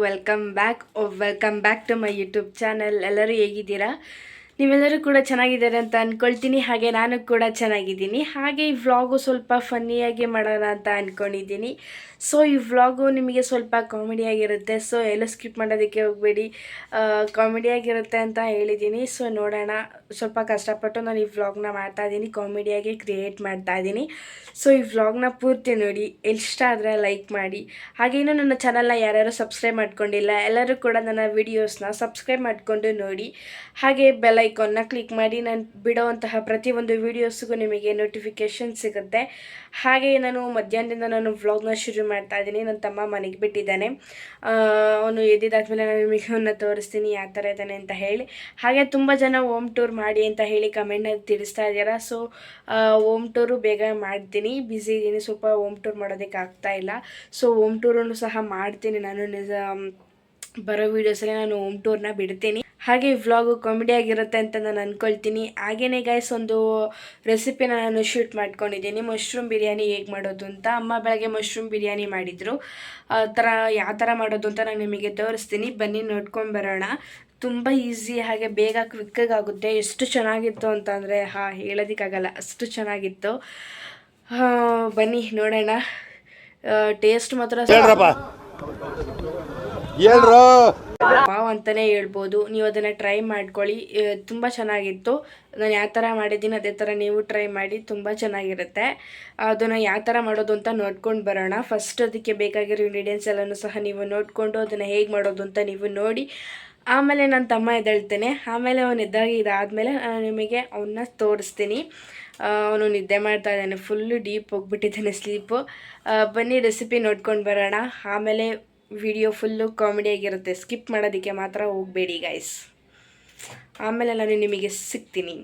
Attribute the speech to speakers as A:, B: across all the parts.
A: Welcome back to my YouTube channel. ಎಲ್ಲರೂ ಹೇಗಿದ್ದೀರಾ? ನೀವೆಲ್ಲರೂ ಕೂಡ ಚೆನ್ನಾಗಿದ್ದಾರೆ ಅಂತ ಅಂದ್ಕೊಳ್ತೀನಿ. ಹಾಗೆ ನಾನು ಕೂಡ ಚೆನ್ನಾಗಿದ್ದೀನಿ. ಹಾಗೆ ಈ ವ್ಲಾಗು ಸ್ವಲ್ಪ ಫನ್ನಿಯಾಗಿ ಮಾಡೋಣ ಅಂತ ಅಂದ್ಕೊಂಡಿದ್ದೀನಿ. ಸೊ ಈ ವ್ಲಾಗು ನಿಮಗೆ ಸ್ವಲ್ಪ ಕಾಮಿಡಿಯಾಗಿರುತ್ತೆ. ಸೊ ಎಲ್ಲೂ ಸ್ಕಿಪ್ ಮಾಡೋದಕ್ಕೆ ಹೋಗಬೇಡಿ, ಕಾಮಿಡಿಯಾಗಿರುತ್ತೆ ಅಂತ ಹೇಳಿದ್ದೀನಿ. ಸೊ ನೋಡೋಣ, ಸ್ವಲ್ಪ ಕಷ್ಟಪಟ್ಟು ನಾನು ಈ ವ್ಲಾಗ್ನ ಮಾಡ್ತಾಯಿದ್ದೀನಿ, ಕಾಮಿಡಿಯಾಗಿ ಕ್ರಿಯೇಟ್ ಮಾಡ್ತಾಯಿದ್ದೀನಿ. ಸೊ ಈ ವ್ಲಾಗ್ನ ಪೂರ್ತಿ ನೋಡಿ, ಇಷ್ಟ ಆದರೆ ಲೈಕ್ ಮಾಡಿ. ಹಾಗೆ ಇನ್ನೂ ನನ್ನ ಚಾನಲ್ನ ಯಾರ್ಯಾರು ಸಬ್ಸ್ಕ್ರೈಬ್ ಮಾಡ್ಕೊಂಡಿಲ್ಲ ಎಲ್ಲರೂ ಕೂಡ ನನ್ನ ವಿಡಿಯೋಸ್ನ ಸಬ್ಸ್ಕ್ರೈಬ್ ಮಾಡಿಕೊಂಡು ನೋಡಿ. ಹಾಗೆ ಬೆಲ್ ಐಕಾನ್ನ ಕ್ಲಿಕ್ ಮಾಡಿ ನಾನು ಬಿಡೋವಂತಹ ಪ್ರತಿಯೊಂದು ವೀಡಿಯೋಸ್ಗೂ ನಿಮಗೆ ನೋಟಿಫಿಕೇಷನ್ ಸಿಗುತ್ತೆ. ಹಾಗೆ ನಾನು ಮಧ್ಯಾಹ್ನದಿಂದ ನಾನು ವ್ಲಾಗ್ನ ಶುರು ಮಾಡ್ತಾ ಇದ್ದೀನಿ. ನನ್ನ ತಮ್ಮ ಮನೆಗೆ ಬಿಟ್ಟಿದ್ದಾನೆ. ಅವನು ಎದ್ದಿದ್ದಾದ್ಮೇಲೆ ನಾನು ನಿಮಗೆ ಅವನ್ನ ತೋರಿಸ್ತೀನಿ ಯಾವ ಥರ ಇದ್ದಾನೆ ಅಂತ ಹೇಳಿ. ಹಾಗೆ ತುಂಬ ಜನ ಹೋಮ್ ಟೂರ್ ಮಾಡಿ ಅಂತ ಹೇಳಿ ಕಮೆಂಟ್ನಲ್ಲಿ ತಿಳಿಸ್ತಾ ಇದ್ದೀರಾ. ಸೊ ಹೋಮ್ ಟೂರು ಬೇಗ ಮಾಡ್ತೀನಿ, ಬ್ಯುಸಿ ಇದ್ದೀನಿ, ಸ್ವಲ್ಪ ಹೋಮ್ ಟೂರ್ ಮಾಡೋದಕ್ಕೆ ಆಗ್ತಾಯಿಲ್ಲ. ಸೊ ಹೋಮ್ ಟೂರನ್ನು ಸಹ ಮಾಡ್ತೀನಿ ನಾನು. ನಿಜ ಬರೋ ವೀಡಿಯೋಸಲ್ಲಿ ನಾನು ಹೋಮ್ ಟೂರ್ನ ಬಿಡ್ತೀನಿ. ಹಾಗೆ ಈ ವ್ಲಾಗು ಕಾಮಿಡಿ ಆಗಿರುತ್ತೆ ಅಂತ ನಾನು ಅಂದ್ಕೊಳ್ತೀನಿ. ಹಾಗೆಯೇ ಗೈಸ್, ಒಂದು ರೆಸಿಪಿನ ನಾನು ಶೂಟ್ ಮಾಡ್ಕೊಂಡಿದ್ದೀನಿ, ಮಶ್ರೂಮ್ ಬಿರಿಯಾನಿ ಹೇಗೆ ಮಾಡೋದು ಅಂತ. ಅಮ್ಮ ಬೆಳಗ್ಗೆ ಮಶ್ರೂಮ್ ಬಿರಿಯಾನಿ ಮಾಡಿದರು. ಯಾವ ಥರ ಮಾಡೋದು ಅಂತ ನಾನು ನಿಮಗೆ ತೋರಿಸ್ತೀನಿ, ಬನ್ನಿ ನೋಡ್ಕೊಂಡು ಬರೋಣ. ತುಂಬ ಈಸಿ, ಹಾಗೆ ಬೇಗ ಕ್ವಿಕ್ಕಾಗುತ್ತೆ. ಎಷ್ಟು ಚೆನ್ನಾಗಿತ್ತು ಅಂತಂದರೆ ಹೇಳೋದಕ್ಕಾಗಲ್ಲ, ಅಷ್ಟು ಚೆನ್ನಾಗಿತ್ತು. ಬನ್ನಿ ನೋಡೋಣ. ಟೇಸ್ಟ್ ಮಾತ್ರ ಪಾವ್ ಅಂತಲೇ ಹೇಳ್ಬೋದು. ನೀವು ಅದನ್ನು ಟ್ರೈ ಮಾಡ್ಕೊಳ್ಳಿ, ತುಂಬ ಚೆನ್ನಾಗಿತ್ತು. ನಾನು ಯಾವ ಥರ ಮಾಡಿದ್ದೀನಿ ಅದೇ ಥರ ನೀವು ಟ್ರೈ ಮಾಡಿ, ತುಂಬ ಚೆನ್ನಾಗಿರುತ್ತೆ. ಅದನ್ನು ಯಾವ ಥರ ಮಾಡೋದು ಅಂತ ನೋಡ್ಕೊಂಡು ಬರೋಣ. ಫಸ್ಟ್ ಅದಕ್ಕೆ ಬೇಕಾಗಿರೋ ಇಂಗ್ರೀಡಿಯೆಂಟ್ಸ್ ಎಲ್ಲನೂ ಸಹ ನೀವು ನೋಡಿಕೊಂಡು ಅದನ್ನು ಹೇಗೆ ಮಾಡೋದು ಅಂತ ನೀವು ನೋಡಿ. ಆಮೇಲೆ ನನ್ನ ತಮ್ಮ ಎದ್ದೇಳ್ತೇನೆ. ಆಮೇಲೆ ಅವನು ಇದಾದಮೇಲೆ ನಿಮಗೆ ಅವನ್ನ ತೋರಿಸ್ತೀನಿ. ಅವನು ನಿದ್ದೆ ಮಾಡ್ತಾ ಇದ್ದಾನೆ, ಫುಲ್ಲು ಡೀಪ್ ಹೋಗ್ಬಿಟ್ಟಿದ್ದಾನೆ ಸ್ಲೀಪು. ಬನ್ನಿ ರೆಸಿಪಿ ನೋಡ್ಕೊಂಡು ಬರೋಣ. ಆಮೇಲೆ ವಿಡಿಯೋ ಫುಲ್ಲು ಕಾಮಿಡಿಯಾಗಿರುತ್ತೆ, ಸ್ಕಿಪ್ ಮಾಡೋದಕ್ಕೆ ಮಾತ್ರ ಹೋಗಬೇಡಿ ಗೈಸ್. ಆಮೇಲೆ ನಾನು ನಿಮಗೆ ಸಿಗ್ತೀನಿ.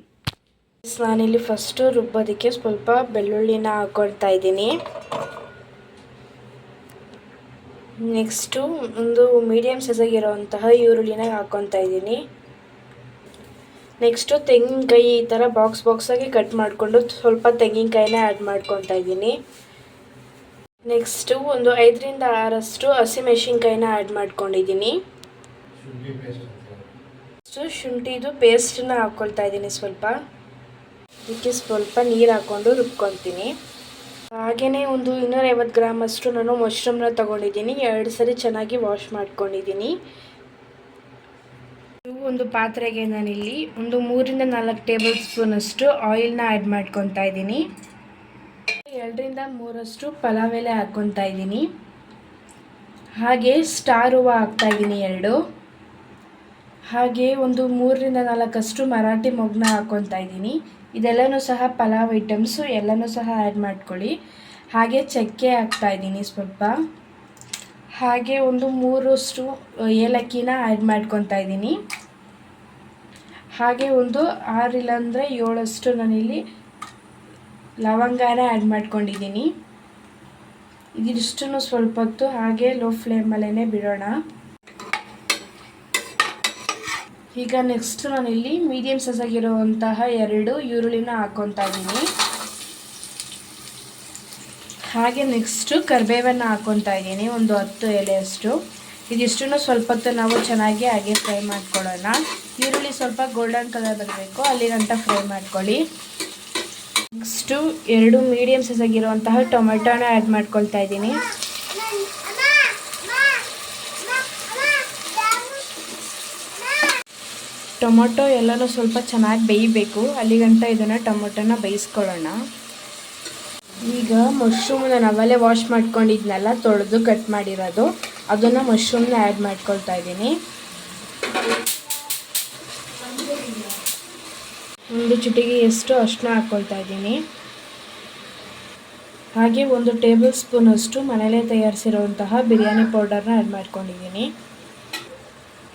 A: ನಾನಿಲ್ಲಿ ಫಸ್ಟು ರುಬ್ಬೋದಕ್ಕೆ ಸ್ವಲ್ಪ ಬೆಳ್ಳುಳ್ಳಿನ ಹಾಕ್ಕೊಳ್ತಾ ಇದ್ದೀನಿ. ನೆಕ್ಸ್ಟು ಒಂದು ಮೀಡಿಯಮ್ ಸೈಜಾಗಿರೋವಂತಹ ಈರುಳ್ಳಿನ ಹಾಕ್ಕೊತಾ ಇದ್ದೀನಿ. ನೆಕ್ಸ್ಟು ತೆಂಗಿನಕಾಯಿ ಈ ಥರ ಬಾಕ್ಸಾಗಿ ಕಟ್ ಮಾಡಿಕೊಂಡು ಸ್ವಲ್ಪ ತೆಂಗಿನಕಾಯಿನ ಆ್ಯಡ್ ಮಾಡ್ಕೊತಾ ಇದ್ದೀನಿ. ನೆಕ್ಸ್ಟು ಒಂದು 5ರಿಂದ 6 ಹಸಿಮೆಣಸಿನ್ಕಾಯಿನ ಆ್ಯಡ್ ಮಾಡ್ಕೊಂಡಿದ್ದೀನಿ. ಶುಂಠಿದು ಪೇಸ್ಟನ್ನ ಹಾಕ್ಕೊಳ್ತಾ ಇದ್ದೀನಿ. ಸ್ವಲ್ಪ ಇದಕ್ಕೆ ಸ್ವಲ್ಪ ನೀರು ಹಾಕ್ಕೊಂಡು ರುಬ್ಕೊತೀನಿ. ಹಾಗೆಯೇ ಒಂದು 250 ಗ್ರಾಮ್ ಅಷ್ಟು ನಾನು ಮಶ್ರೂಮ್ನ ತೊಗೊಂಡಿದ್ದೀನಿ. 2 ಸರಿ ಚೆನ್ನಾಗಿ ವಾಶ್ ಮಾಡ್ಕೊಂಡಿದ್ದೀನಿ. ಒಂದು ಪಾತ್ರೆಗೆ ನಾನಿಲ್ಲಿ ಒಂದು 3ರಿಂದ 4 ಟೇಬಲ್ ಸ್ಪೂನ್ ಅಷ್ಟು ಆಯಿಲ್ನ ಆ್ಯಡ್ ಮಾಡ್ಕೊತಾ ಇದ್ದೀನಿ. 2ರಿಂದ 3 ಪಲಾವ್ ಎಲೆ ಹಾಕ್ಕೊತಾ ಇದ್ದೀನಿ. ಹಾಗೆ ಸ್ಟಾರ್ ಹೂವು ಹಾಕ್ತಾಯಿದ್ದೀನಿ 2. ಹಾಗೆ ಒಂದು 3ರಿಂದ 4 ಮರಾಠಿ ಮೊಗ್ಗನ್ನ ಹಾಕ್ಕೊತಾ ಇದ್ದೀನಿ. ಇದೆಲ್ಲನೂ ಸಹ ಪಲಾವ್ ಐಟಮ್ಸು, ಎಲ್ಲನೂ ಸಹ ಆ್ಯಡ್ ಮಾಡ್ಕೊಳ್ಳಿ. ಹಾಗೆ ಚಕ್ಕೆ ಹಾಕ್ತಾಯಿದ್ದೀನಿ ಸ್ವಲ್ಪ. ಹಾಗೆ ಒಂದು 3 ಏಲಕ್ಕಿನ ಆ್ಯಡ್ ಮಾಡ್ಕೊತಾ ಇದ್ದೀನಿ. ಹಾಗೆ ಒಂದು 6 ಇಲ್ಲಾಂದರೆ 7 ನಾನಿಲ್ಲಿ ಲವಂಗಾನ ಆ್ಯಡ್ ಮಾಡ್ಕೊಂಡಿದ್ದೀನಿ. ಇದಿಷ್ಟನ್ನು ಸ್ವಲ್ಪ ಹೊತ್ತು ಹಾಗೆ ಲೋ ಫ್ಲೇಮಲ್ಲೇ ಬಿಡೋಣ. ಈಗ ನೆಕ್ಸ್ಟ್ ನಾನಿಲ್ಲಿ ಮೀಡಿಯಮ್ ಸೈಜಾಗಿರುವಂತಹ 2 ಈರುಳ್ಳಿನ ಹಾಕ್ಕೊತಾ ಇದ್ದೀನಿ. ಹಾಗೆ ನೆಕ್ಸ್ಟು ಕರಿಬೇವನ್ನು ಹಾಕ್ಕೊತಾ ಇದ್ದೀನಿ, ಒಂದು 10 ಎಲೆಯಷ್ಟು. ಇದಿಷ್ಟನ್ನು ಸ್ವಲ್ಪ ಹೊತ್ತು ನಾವು ಚೆನ್ನಾಗಿ ಹಾಗೆ ಫ್ರೈ ಮಾಡ್ಕೊಳ್ಳೋಣ. ಈರುಳ್ಳಿ ಸ್ವಲ್ಪ ಗೋಲ್ಡನ್ ಕಲರ್ ಬರಬೇಕು, ಅಲ್ಲಿಗಂಟ ಫ್ರೈ ಮಾಡ್ಕೊಳ್ಳಿ. ನೆಕ್ಸ್ಟು 2 ಮೀಡಿಯಮ್ ಸೈಜಾಗಿರುವಂತಹ ಟೊಮೆಟೊನ ಆ್ಯಡ್ ಮಾಡ್ಕೊಳ್ತಾ ಇದ್ದೀನಿ. ಟೊಮೊಟೊ ಎಲ್ಲನೂ ಸ್ವಲ್ಪ ಚೆನ್ನಾಗಿ ಬೇಯಬೇಕು, ಅಲ್ಲಿಗಂಟ ಇದನ್ನು ಟೊಮೊಟೊನ ಬೇಯಿಸ್ಕೊಳ್ಳೋಣ. ಈಗ ಮಶ್ರೂಮ್ನ ನಾವಲ್ಲೇ ವಾಶ್ ಮಾಡ್ಕೊಂಡಿದ್ನಲ್ಲ, ತೊಳೆದು ಕಟ್ ಮಾಡಿರೋದು, ಅದನ್ನು ಮಶ್ರೂಮ್ನ ಆ್ಯಡ್ ಮಾಡ್ಕೊಳ್ತಾ ಇದ್ದೀನಿ. ಒಂದು ಚಿಟಿಕೆ ಎಷ್ಟು ಅಷ್ಟನ್ನ ಹಾಕ್ಕೊಳ್ತಾ ಇದ್ದೀನಿ. ಹಾಗೆ 1 ಟೇಬಲ್ ಸ್ಪೂನ್ ಅಷ್ಟು ಮನೆಯಲ್ಲೇ ತಯಾರಿಸಿರುವಂತಹ ಬಿರಿಯಾನಿ ಪೌಡರ್ನ ಆ್ಯಡ್ ಮಾಡ್ಕೊಂಡಿದ್ದೀನಿ.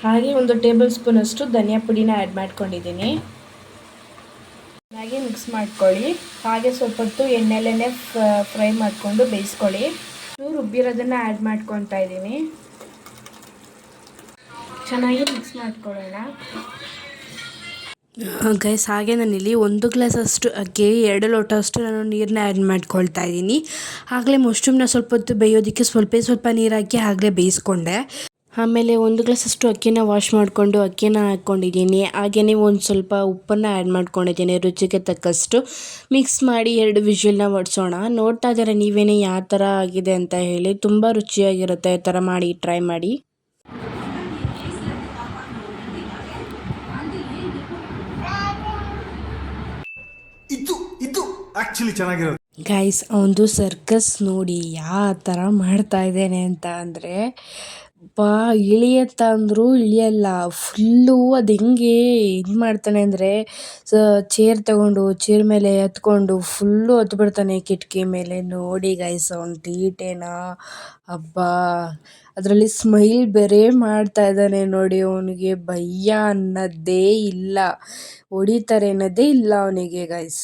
A: ಹಾಗೆ 1 ಟೇಬಲ್ ಸ್ಪೂನ್ ಅಷ್ಟು ಧನಿಯಾ ಪುಡಿನ ಆ್ಯಡ್ ಮಾಡ್ಕೊಂಡಿದ್ದೀನಿ. ಚೆನ್ನಾಗಿ ಮಿಕ್ಸ್ ಮಾಡ್ಕೊಳ್ಳಿ. ಹಾಗೆ ಸ್ವಲ್ಪ ಹೊತ್ತು ಎಣ್ಣೆಲೇ ಫ್ರೈ ಮಾಡಿಕೊಂಡು ಬೇಯಿಸ್ಕೊಳ್ಳಿ. ರುಬ್ಬಿರೋದನ್ನು ಆ್ಯಡ್ ಮಾಡ್ಕೊತಾ ಇದ್ದೀನಿ. ಚೆನ್ನಾಗಿ ಮಿಕ್ಸ್ ಮಾಡ್ಕೊಳ್ಳೋಣ. ಗೈಸ್ ಹಾಗೆ ನಾನಿಲ್ಲಿ 1 ಗ್ಲಾಸ್ ಅಷ್ಟು ಅಕ್ಕಿ 2 ಲೋಟ ಅಷ್ಟು ನಾನು ನೀರನ್ನ ಆ್ಯಡ್ ಮಾಡ್ಕೊಳ್ತಾ ಇದ್ದೀನಿ. ಆಗಲೇ ಮಶ್ರೂಮ್ನ ಸ್ವಲ್ಪ ಹೊತ್ತು ಬೇಯೋದಕ್ಕೆ ಸ್ವಲ್ಪ ನೀರು ಹಾಕಿ ಆಗಲೇ ಬೇಯಿಸ್ಕೊಂಡೆ. ಆಮೇಲೆ 1 ಗ್ಲಾಸ್ ಅಷ್ಟು ಅಕ್ಕಿನ ವಾಶ್ ಮಾಡಿಕೊಂಡು ಅಕ್ಕಿನ ಹಾಕ್ಕೊಂಡಿದ್ದೀನಿ. ಹಾಗೆಯೇ ಒಂದು ಸ್ವಲ್ಪ ಉಪ್ಪನ್ನು ಆ್ಯಡ್ ಮಾಡ್ಕೊಂಡಿದ್ದೀನಿ ರುಚಿಗೆ ತಕ್ಕಷ್ಟು. ಮಿಕ್ಸ್ ಮಾಡಿ 2 ವಿಷಲ್ನ ಹೊಡ್ಸೋಣ. ನೋಡ್ತಾ ಇದ್ದಾರೆ ನೀವೇನೇ ಯಾವ ಥರ ಆಗಿದೆ ಅಂತ ಹೇಳಿ. ತುಂಬ ರುಚಿಯಾಗಿರುತ್ತೆ, ಈ ಥರ ಮಾಡಿ ಟ್ರೈ ಮಾಡಿ.
B: ಇದು ಆಕ್ಚುಲಿ ಚೆನ್ನಾಗಿರೋದು
A: ಗೈಸ್ ಅವನದು ಸರ್ಕಸ್ ನೋಡಿ ಯಾವ ಥರ ಮಾಡ್ತಾ ಇದ್ದೇನೆ ಅಂತ ಅಂದರೆ ಇಳಿಯತ್ತ ಅಂದರೂ ಇಳಿಯಲ್ಲ. ಫುಲ್ಲು ಅದು ಹೆಂಗೆ ಇದು ಮಾಡ್ತಾನೆ ಅಂದರೆ ಚೇರ್ ತಗೊಂಡು ಚೇರ್ ಮೇಲೆ ಎತ್ಕೊಂಡು ಫುಲ್ಲು ಹತ್ಬಿಡ್ತಾನೆ ಕಿಟಕಿ ಮೇಲೆ. ನೋಡಿ ಗೈಸ್ ಅವನ ತೀಟೇನ ಹಬ್ಬ. ಅದರಲ್ಲಿ ಸ್ಮೈಲ್ ಬೇರೆ ಮಾಡ್ತಾ ಇದ್ದಾನೆ ನೋಡಿ. ಅವನಿಗೆ ಭಯ ಅನ್ನೋದೇ ಇಲ್ಲ, ಹೊಡಿತಾರೆ ಅನ್ನೋದೇ ಇಲ್ಲ ಅವನಿಗೆ ಗೈಸ್.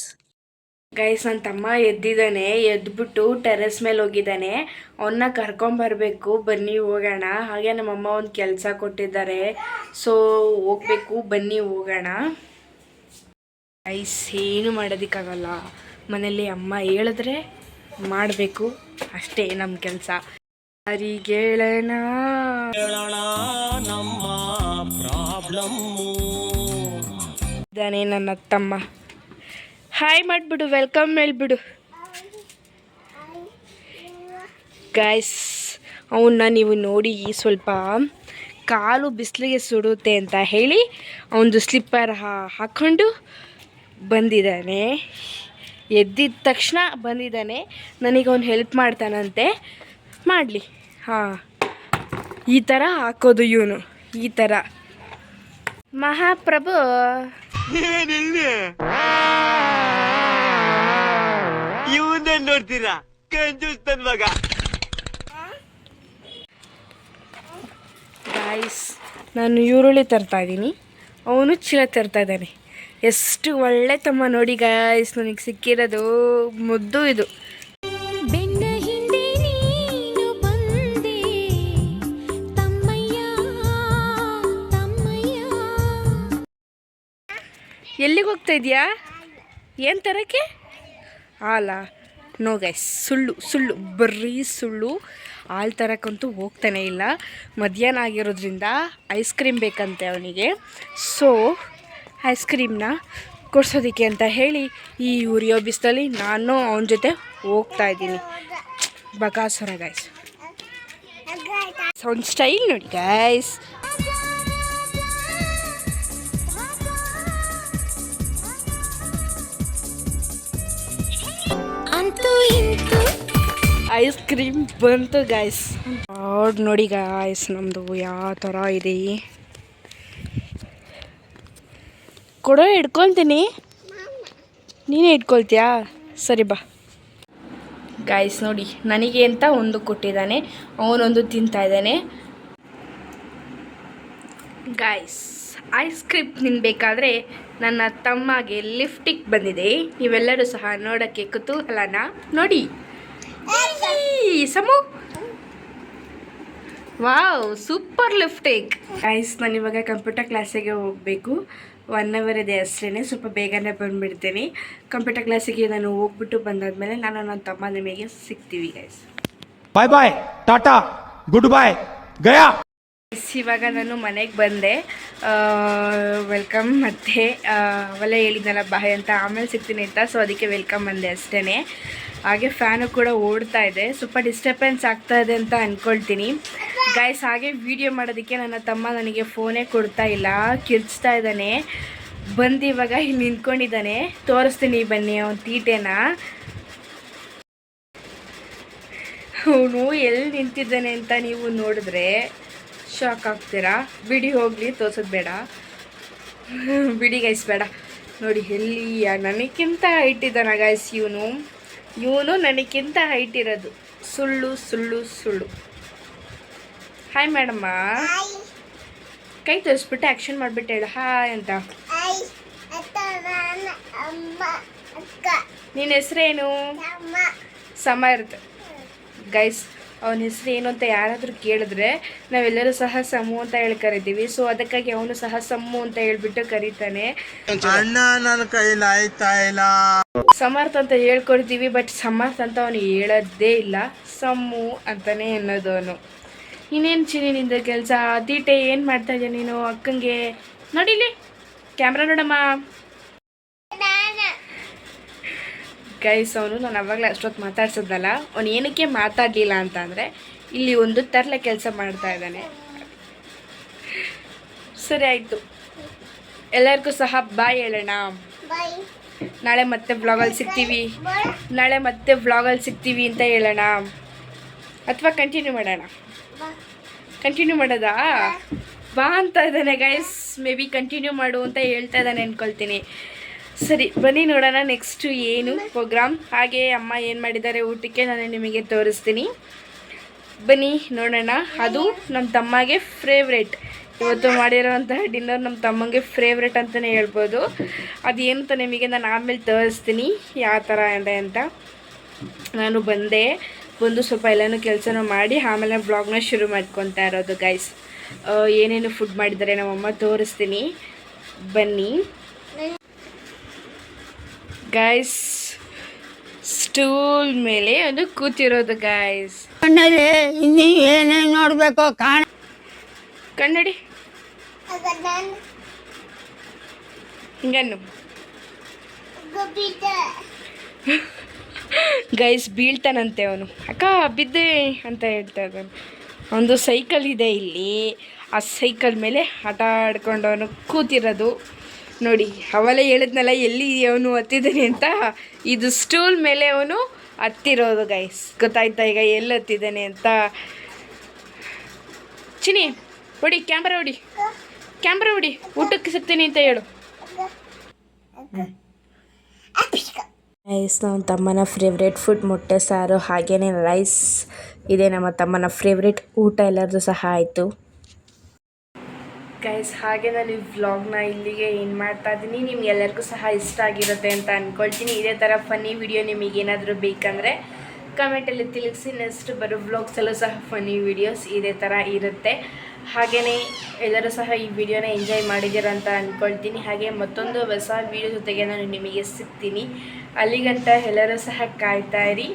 A: ನನ್ನ ತಮ್ಮ ಎದ್ದಿದ್ದಾನೆ. ಎದ್ಬಿಟ್ಟು ಟೆರೆಸ್ ಮೇಲೆ ಹೋಗಿದ್ದಾನೆ. ಅವನ್ನ ಕರ್ಕೊಂಬರ್ಬೇಕು, ಬನ್ನಿ ಹೋಗೋಣ. ಹಾಗೆ ನಮ್ಮಮ್ಮ ಒಂದು ಕೆಲಸ ಕೊಟ್ಟಿದ್ದಾರೆ, ಸೊ ಹೋಗ್ಬೇಕು, ಬನ್ನಿ ಹೋಗೋಣ. ಗೈಸ್ ಏನು ಮಾಡೋದಕ್ಕಾಗಲ್ಲ, ಮನೇಲಿ ಅಮ್ಮ ಹೇಳಿದ್ರೆ ಮಾಡಬೇಕು ಅಷ್ಟೇ ನಮ್ಮ ಕೆಲಸ. ಯಾರಿಗೇಳೋಣ ನಮ್ಮ ಪ್ರಾಬ್ಲಮ್ಮು. ಇದ್ದಾನೆ ನನ್ನ ತಮ್ಮ. ಹಾಯ್ ಮಾಡಿಬಿಡು, ವೆಲ್ಕಮ್ ಹೇಳ್ಬಿಡು ಗೈಸ್. ಅವನ್ನ ನೀವು ನೋಡಿ ಸ್ವಲ್ಪ ಕಾಲು ಬಿಸಿಲಿಗೆ ಸುಡುತ್ತೆ ಅಂತ ಹೇಳಿ ಅವನದು ಸ್ಲಿಪ್ಪರ್ ಹಾಕ್ಕೊಂಡು ಬಂದಿದ್ದಾನೆ. ಎದ್ದಿದ ತಕ್ಷಣ ಬಂದಿದ್ದಾನೆ. ನನಗೆ ಅವನು ಹೆಲ್ಪ್ ಮಾಡ್ತಾನಂತೆ, ಮಾಡಲಿ. ಹಾಂ, ಈ ಥರ ಹಾಕೋದು ಇವನು, ಈ ಥರ. ಮಹಾಪ್ರಭು
C: ಇವನ್ನೇನ್ ನೋಡ್ತೀರಾ, ಕಂಜೂಸ್ತನ್ ಮಗ.
A: ಗಾಯ್ಸ್ ನಾನು ಈರುಳ್ಳಿ ತರ್ತಾ ಇದ್ದೀನಿ, ಅವನು ಚೀಲ ತರ್ತಾ ಇದ್ದಾನೆ. ಎಷ್ಟು ಒಳ್ಳೆ ತಮ್ಮ ನೋಡಿ ಗಾಯ್ಸ್, ನನಗೆ ಸಿಕ್ಕಿರೋದು ಮುದ್ದು ಇದು. ಎಲ್ಲಿಗೆ ಹೋಗ್ತಾ ಇದೆಯಾ? ಏನು ತರಕ್ಕೆ? ಹಾಲಾ? ನೋ ಗೈಸ್, ಸುಳ್ಳು ಬರೀ ಸುಳ್ಳು. ಹಾಲು ತರಕ್ಕಂತೂ ಹೋಗ್ತಾನೆ ಇಲ್ಲ. ಮಧ್ಯಾಹ್ನ ಆಗಿರೋದ್ರಿಂದ ಐಸ್ ಕ್ರೀಮ್ ಬೇಕಂತೆ ಅವನಿಗೆ. ಸೊ ಐಸ್ ಕ್ರೀಮ್ನ ಕೊಡ್ಸೋದಕ್ಕೆ ಅಂತ ಹೇಳಿ ಈ ಉರಿಯೋ ಬಿಸಿಲಲ್ಲಿ ನಾನು ಅವನ ಜೊತೆ ಹೋಗ್ತಾ ಇದ್ದೀನಿ. ಬಕಾಸುರ ಗೈಸ್, ಅವನ ಸ್ಟೈಲ್ ನೋಡಿ ಗೈಸ್. ಐಸ್ ಕ್ರೀಮ್ ಬಂತು ಗಾಯ್ಸ್. ನೋಡಿ ಗಾಯ್ಸ್, ನಮ್ಮದು ಯಾವ ಥರ ಇದೆ. ಕೊಡೋ, ಹಿಡ್ಕೊಳ್ತೀನಿ. ನೀನೇ ಇಟ್ಕೊಳ್ತೀಯಾ? ಸರಿ ಬಾ. ಗಾಯ್ಸ್ ನೋಡಿ, ನನಗೆ ಅಂತ ಒಂದು ಕೊಟ್ಟಿದ್ದಾನೆ, ಅವನೊಂದು ತಿಂತಾ ಇದ್ದಾನೆ. ಗಾಯ್ಸ್ ಐಸ್ ಕ್ರೀಮ್ ತಿನ್ನಬೇಕಾದ್ರೆ ನನ್ನ ತಮ್ಮಗೆ ಲಿಫ್ಟಿಗೆ ಬಂದಿದೆ. ನೀವೆಲ್ಲರೂ ಸಹ ನೋಡೋಕ್ಕೆ ಕುತೂಹಲನ ನೋಡಿ. ಸಮು, ವಾವ್, ಸೂಪರ್ ಲಿಫ್ಟಿಕ್. ಗೈಸ್ ನಾನು ಇವಾಗ ಕಂಪ್ಯೂಟರ್ ಕ್ಲಾಸಿಗೆ ಹೋಗಬೇಕು. 1 ಅವರ್ ಇದೆ ಅಷ್ಟೇ, ಸ್ವಲ್ಪ ಬೇಗನೆ ಬಂದುಬಿಡ್ತೀನಿ. ಕಂಪ್ಯೂಟರ್ ಕ್ಲಾಸಿಗೆ ನಾನು ಹೋಗ್ಬಿಟ್ಟು ಬಂದಾದ್ಮೇಲೆ ನಾನು ನನ್ನ ತಮ್ಮ ನಿಮಗೆ ಸಿಗ್ತೀವಿ ಗೈಸ್.
B: ಬಾಯ್ ಬಾಯ್, ಟಾಟಾ, ಗುಡ್ ಬಾಯ್, ಗಯಾ.
A: ಇವಾಗ ನಾನು ಮನೆಗೆ ಬಂದೆ. ವೆಲ್ಕಮ್. ಮತ್ತು ಅವೆಲ್ಲ ಹೇಳಿದ್ನಲ್ಲ ಬಾಯ್ ಅಂತ, ಆಮೇಲೆ ಸಿಗ್ತೀನಿ ಅಂತ, ಸೊ ಅದಕ್ಕೆ ವೆಲ್ಕಮ್ ಅಂದೆ ಅಷ್ಟೇ. ಹಾಗೆ ಫ್ಯಾನು ಕೂಡ ಓಡ್ತಾ ಇದೆ, ಸ್ವಲ್ಪ ಡಿಸ್ಟರ್ಬೆನ್ಸ್ ಆಗ್ತಾ ಇದೆ ಅಂತ ಅಂದ್ಕೊಳ್ತೀನಿ ಗೈಸ್. ಹಾಗೆ ವಿಡಿಯೋ ಮಾಡೋದಕ್ಕೆ ನನ್ನ ತಮ್ಮ ನನಗೆ ಫೋನೇ ಕೊಡ್ತಾ ಇಲ್ಲ, ಕಿರ್ಚ್ತಾ ಇದ್ದಾನೆ. ಬಂದು ಇವಾಗ ಇಲ್ಲಿ ನಿಂತ್ಕೊಂಡಿದ್ದಾನೆ, ತೋರಿಸ್ತೀನಿ ಬನ್ನಿ ಅವನ ತೀಟೆನ. ಅವನು ಎಲ್ಲಿ ನಿಂತಿದ್ದಾನೆ ಅಂತ ನೀವು ನೋಡಿದ್ರೆ ಶಾಕ್ ಆಗ್ತೀರಾ. ಬಿಡಿ ಹೋಗಲಿ, ತೋರ್ಸೋದು ಬೇಡ, ಬಿಡಿ ಗೈಸ್, ಬೇಡ. ನೋಡಿ ಎಲ್ಲಿ ನನಗಿಂತ ಹೈಟ್ ಇದ್ದಾನ ಗೈಸ್. ಇವನು ನನಗಿಂತ ಹೈಟ್ ಇರೋದು. ಸುಳ್ಳು. Hi madam. ಕೈ ತೋರಿಸ್ಬಿಟ್ಟು ಆ್ಯಕ್ಷನ್ ಮಾಡಿಬಿಟ್ಟು ಹೇಳು ಹಾಯ್ ಅಂತ. ನಿನ್ನ ಹೆಸ್ರೇನು? ಸಮ ಇರುತ್ತೆ ಗೈಸ್. ಅವನ ಹೆಸರು ಏನು ಅಂತ ಯಾರಾದರೂ ಕೇಳಿದ್ರೆ ನಾವೆಲ್ಲರೂ ಸಹ ಸಮು ಅಂತ ಹೇಳಿ ಕರಿತೀವಿ. ಸೊ ಅದಕ್ಕಾಗಿ ಅವನು ಸಹ ಸಮ್ಮು ಅಂತ ಹೇಳ್ಬಿಟ್ಟು ಕರೀತಾನೆ.
C: ಅಣ್ಣ ನನ್ನ ಕೈಲಿ ಆಯ್ತಾ ಇಲ್ಲ.
A: ಸಮರ್ಥ ಅಂತ ಹೇಳ್ಕೊಡ್ತೀವಿ, ಬಟ್ ಸಮರ್ಥ ಅಂತ ಅವನು ಹೇಳೋದೇ ಇಲ್ಲ, ಸಮ್ಮು ಅಂತಾನೆ ಅನ್ನೋದು ಅವನು. ಇನ್ನೇನು ಚಿನಿ ನಿಂದ ಕೆಲಸ? ತೀಟೆ ಏನು ಮಾಡ್ತಾ ಇದೆಯಾ ನೀನು? ಅಕ್ಕಂಗೆ ನೋಡಿಲಿ, ಕ್ಯಾಮ್ರಾ ನೋಡಮ್ಮ. ಗೈಸ್, ಅವನು ನಾನು ಅವಾಗಲೇ ಅಷ್ಟೊತ್ತು ಮಾತಾಡ್ಸಿದ್ನಲ್ಲ, ಅವನು ಏನಕ್ಕೆ ಮಾತಾಡಲಿಲ್ಲ ಅಂತ ಅಂದರೆ ಇಲ್ಲಿ ಒಂದು ತರಲೆ ಕೆಲಸ ಮಾಡ್ತಾ ಇದ್ದಾನೆ. ಸರಿ ಆಯಿತು, ಎಲ್ಲರಿಗೂ ಸಹ ಬಾಯ್ ಹೇಳೋಣ. ನಾಳೆ ಮತ್ತೆ ವ್ಲಾಗಲ್ಲಿ ಸಿಗ್ತೀವಿ, ನಾಳೆ ಮತ್ತೆ ವ್ಲಾಗಲ್ಲಿ ಸಿಗ್ತೀವಿ ಅಂತ ಹೇಳೋಣ, ಅಥವಾ ಕಂಟಿನ್ಯೂ ಮಾಡೋಣ? ಕಂಟಿನ್ಯೂ ಮಾಡೋದಾ? ಬಾ ಅಂತ ಇದ್ದಾನೆ ಗೈಸ್, ಮೇ ಬಿ ಕಂಟಿನ್ಯೂ ಮಾಡು ಅಂತ ಹೇಳ್ತಾ ಇದ್ದಾನೆ ಅಂದ್ಕೊಳ್ತೀನಿ. ಸರಿ ಬನ್ನಿ ನೋಡೋಣ ನೆಕ್ಸ್ಟು ಏನು ಪ್ರೋಗ್ರಾಮ್. ಹಾಗೆ ಅಮ್ಮ ಏನು ಮಾಡಿದ್ದಾರೆ ಊಟಕ್ಕೆ ನಾನು ನಿಮಗೆ ತೋರಿಸ್ತೀನಿ, ಬನ್ನಿ ನೋಡೋಣ. ಅದು ನಮ್ಮ ತಮ್ಮಗೆ ಫೇವ್ರೇಟ್, ಇವತ್ತು ಮಾಡಿರೋವಂತಹ ಡಿನ್ನರ್ ನಮ್ಮ ತಮ್ಮಂಗೆ ಫೇವ್ರೇಟ್ ಅಂತಲೇ ಹೇಳ್ಬೋದು. ಅದೇನು ಅಂತ ನಿಮಗೆ ನಾನು ಆಮೇಲೆ ತೋರಿಸ್ತೀನಿ ಯಾವ ಥರ ಇದೆ ಅಂತ. ನಾನು ಬಂದು ಸ್ವಲ್ಪ ಎಲ್ಲನೂ ಕೆಲಸನೂ ಮಾಡಿ ಆಮೇಲೆ ವ್ಲಾಗ್ನ ಶುರು ಮಾಡ್ಕೊತಾ ಇರೋದು ಗೈಸ್. ಏನೇನು ಫುಡ್ ಮಾಡಿದ್ದಾರೆ ನಮ್ಮಮ್ಮ ತೋರಿಸ್ತೀನಿ, ಬನ್ನಿ ಗೈಸ್. ಸ್ಟೂಲ್ ಮೇಲೆ ಒಂದು ಕೂತಿರೋದು ಗೈಸ್.
D: ಇನ್ನೂ ಏನೇನು ನೋಡಬೇಕು
A: ಕನ್ನಡಿ ಹಿಂಗನ್ನು ಗೈಸ್ ಬೀಳ್ತಾನಂತೆ ಅವನು. ಅಕ್ಕ ಬಿದ್ದೆ ಅಂತ ಹೇಳ್ತಾ ಇದ್ದಾನೆ. ಒಂದು ಸೈಕಲ್ ಇದೆ ಇಲ್ಲಿ, ಆ ಸೈಕಲ್ ಮೇಲೆ ಆಟ ಆಡ್ಕೊಂಡು ಅವನು ಕೂತಿರೋದು ನೋಡಿ. ಅವಲೇ ಹೇಳಿದ್ನಲ್ಲ ಎಲ್ಲಿ ಅವನು ಹತ್ತಿದ್ದಾನೆ ಅಂತ, ಇದು ಸ್ಟೂಲ್ ಮೇಲೆ ಅವನು ಹತ್ತಿರೋದು ಗೈಸ್. ಗೊತ್ತಾಯ್ತಾ ಈಗ ಎಲ್ಲಿ ಹತ್ತಿದ್ದಾನೆ ಅಂತ? ಚಿನಿ ಹೊಡಿ, ಕ್ಯಾಮ್ರಾ ಹೊಡಿ, ಊಟಕ್ಕೆ ಸಿಗ್ತೀನಿ ಅಂತ ಹೇಳು. ರೈಸ್ ನಮ್ಮ ತಮ್ಮನ ಫೇವ್ರೇಟ್ ಫುಡ್ ಮೊಟ್ಟೆ ಸಾರು, ಹಾಗೆಯೇ ರೈಸ್ ಇದೆ ನಮ್ಮ ತಮ್ಮನ ಫೇವ್ರೇಟ್. ಊಟ ಎಲ್ಲರದು ಸಹ ಆಯಿತು ಗೈಸ್. ಹಾಗೆ ನಾನು ಈ ವ್ಲಾಗ್ನ ಇಲ್ಲಿಗೆ ಏನು ಮಾಡ್ತಾ ಇದ್ದೀನಿ, ನಿಮ್ಗೆಲ್ಲರಿಗೂ ಸಹ ಇಷ್ಟ ಆಗಿರುತ್ತೆ ಅಂತ ಅಂದ್ಕೊಳ್ತೀನಿ. ಇದೇ ಥರ ಫನ್ನಿ ವಿಡಿಯೋ ನಿಮಗೇನಾದರೂ ಬೇಕಂದರೆ ಕಮೆಂಟಲ್ಲಿ ತಿಳಿಸಿ. ನೆಕ್ಸ್ಟ್ ಬರೋ ವ್ಲಾಗ್ಸಲ್ಲೂ ಸಹ ಫನ್ನಿ ವೀಡಿಯೋಸ್ ಇದೇ ಥರ ಇರುತ್ತೆ. ಹಾಗೆಯೇ ಎಲ್ಲರೂ ಸಹ ಈ ವಿಡಿಯೋನ ಎಂಜಾಯ್ ಮಾಡಿದ್ದೀರ ಅಂತ ಅಂದ್ಕೊಳ್ತೀನಿ. ಹಾಗೆ ಮತ್ತೊಂದು ಹೊಸ ವಿಡಿಯೋ ಜೊತೆಗೆ ನಾನು ನಿಮಗೆ ಸಿಗ್ತೀನಿ. ಅಲ್ಲಿಗಂಟ ಎಲ್ಲರೂ ಸಹ ಕಾಯ್ತಾ ಇರಿ.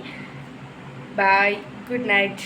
A: ಬಾಯ್, ಗುಡ್ ನೈಟ್.